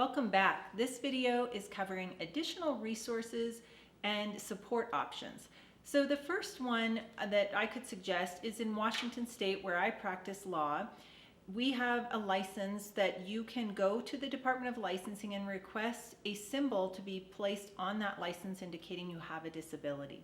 Welcome back. This video is covering additional resources and support options. So the first one that I could suggest is in Washington State, where I practice law. We have a license that you can go to the Department of Licensing and request a symbol to be placed on that license indicating you have a disability.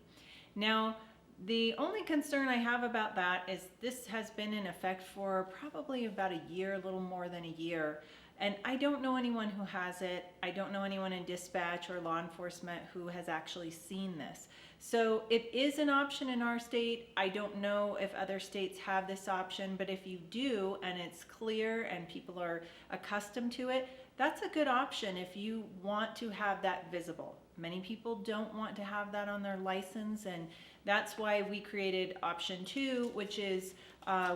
Now, the only concern I have about that is this has been in effect for probably about a year, a little more than a year. And I don't know anyone who has it. I don't know anyone in dispatch or law enforcement who has actually seen this. So it is an option in our state. I don't know if other states have this option, but if you do and it's clear and people are accustomed to it, that's a good option if you want to have that visible. Many people don't want to have that on their license, and that's why we created option 2, which is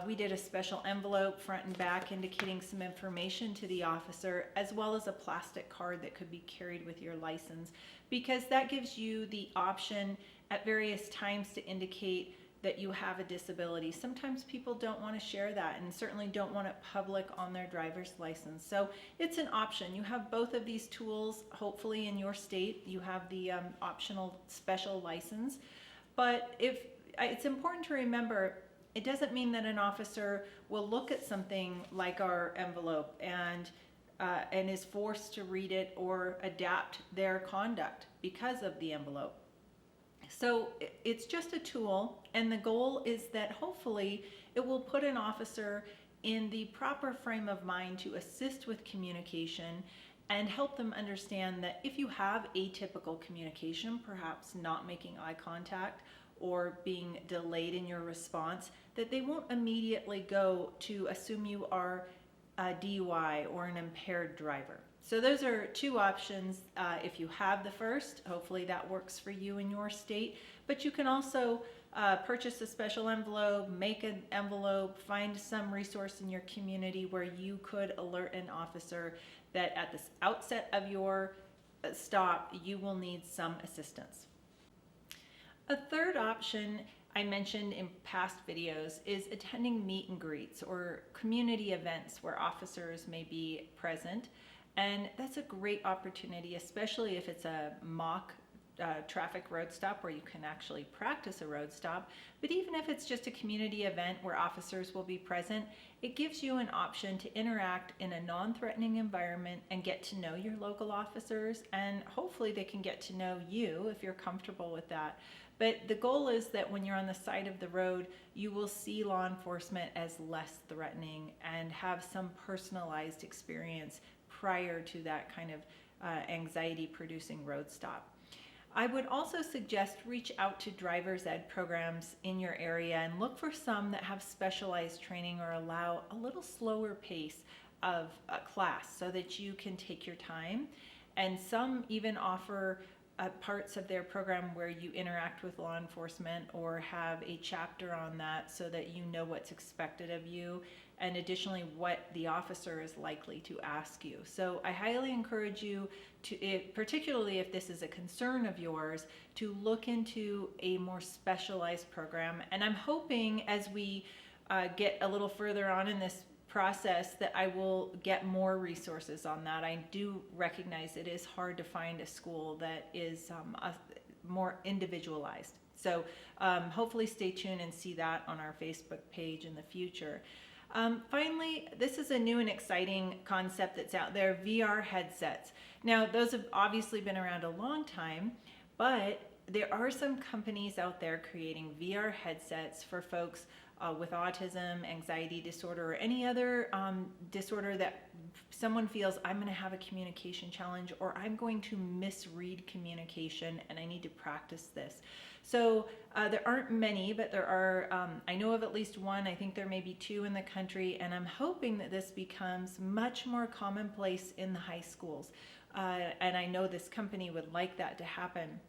we did a special envelope front and back indicating some information to the officer, as well as a plastic card that could be carried with your license, because that gives you the option at various times to indicate that you have a disability. Sometimes people don't want to share that and certainly don't want it public on their driver's license. So it's an option. You have both of these tools. Hopefully in your state you have the optional special license. But it's important to remember, it doesn't mean that an officer will look at something like our envelope and is forced to read it or adapt their conduct because of the envelope. So it's just a tool, and the goal is that hopefully it will put an officer in the proper frame of mind to assist with communication and help them understand that if you have atypical communication, perhaps not making eye contact or being delayed in your response, that they won't immediately go to assume you are a DUI or an impaired driver. So those are two options. If you have the first, hopefully that works for you in your state. But you can also purchase a special envelope, make an envelope, find some resource in your community where you could alert an officer that at the outset of your stop, you will need some assistance. A third option I mentioned in past videos is attending meet and greets or community events where officers may be present. And that's a great opportunity, especially if it's a mock traffic road stop where you can actually practice a road stop. But even if it's just a community event where officers will be present, it gives you an option to interact in a non-threatening environment and get to know your local officers, and hopefully they can get to know you if you're comfortable with that. But the goal is that when you're on the side of the road, you will see law enforcement as less threatening and have some personalized experience prior to that kind of anxiety-producing road stop. I would also suggest reach out to driver's ed programs in your area and look for some that have specialized training or allow a little slower pace of a class so that you can take your time. And some even offer parts of their program where you interact with law enforcement or have a chapter on that so that you know what's expected of you, and additionally what the officer is likely to ask you. So I highly encourage you to, particularly if this is a concern of yours, to look into a more specialized program. And I'm hoping as we get a little further on in this process that I will get more resources on that. I do recognize it is hard to find a school that is more individualized. So hopefully stay tuned and see that on our Facebook page in the future. Finally, this is a new and exciting concept that's out there, VR headsets. Now, those have obviously been around a long time, but there are some companies out there creating VR headsets for folks with autism, anxiety disorder, or any other disorder that someone feels, I'm going to have a communication challenge, or I'm going to misread communication and I need to practice this. So there aren't many, but there are, I know of at least one. I think there may be 2 in the country, and I'm hoping that this becomes much more commonplace in the high schools. And I know this company would like that to happen.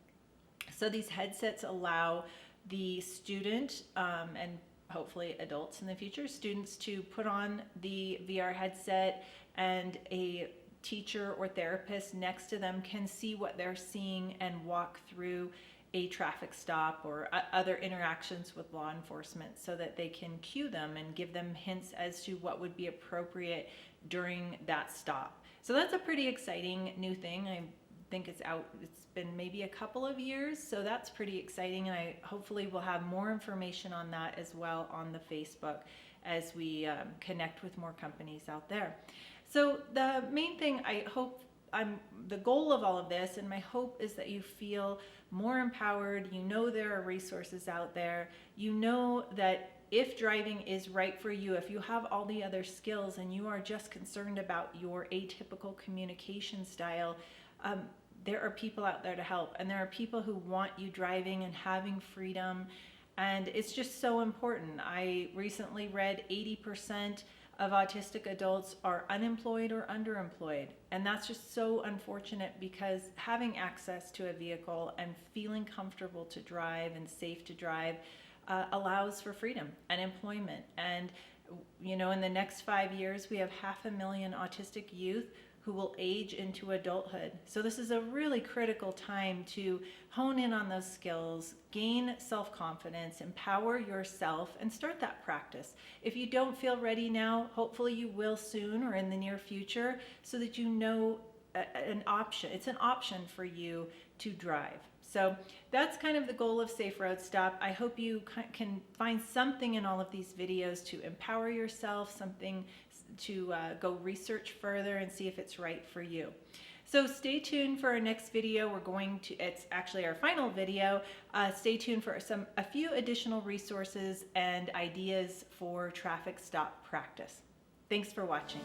So these headsets allow the student and hopefully adults in the future, students to put on the VR headset, and a teacher or therapist next to them can see what they're seeing and walk through a traffic stop or other interactions with law enforcement, so that they can cue them and give them hints as to what would be appropriate during that stop. So that's a pretty exciting new thing. I think it's been maybe a couple of years, so that's pretty exciting, and I hopefully will have more information on that as well on the Facebook as we connect with more companies out there. So the main thing the goal of all of this, and my hope, is that you feel more empowered. You know there are resources out there. You know that if driving is right for you, if you have all the other skills and you are just concerned about your atypical communication style, there are people out there to help, and there are people who want you driving and having freedom, and it's just so important. I recently read 80% of autistic adults are unemployed or underemployed, and that's just so unfortunate, because having access to a vehicle and feeling comfortable to drive and safe to drive allows for freedom and employment. And in the next 5 years, we have 500,000 autistic youth who will age into adulthood. So this is a really critical time to hone in on those skills, gain self-confidence, empower yourself, and start that practice. If you don't feel ready now, hopefully you will soon or in the near future, so that you know an option. It's an option for you to drive. So that's kind of the goal of Safe Road Stop. I hope you can find something in all of these videos to empower yourself, something to go research further and see if it's right for you. So stay tuned for our next video. It's actually our final video. Stay tuned for a few additional resources and ideas for traffic stop practice. Thanks for watching.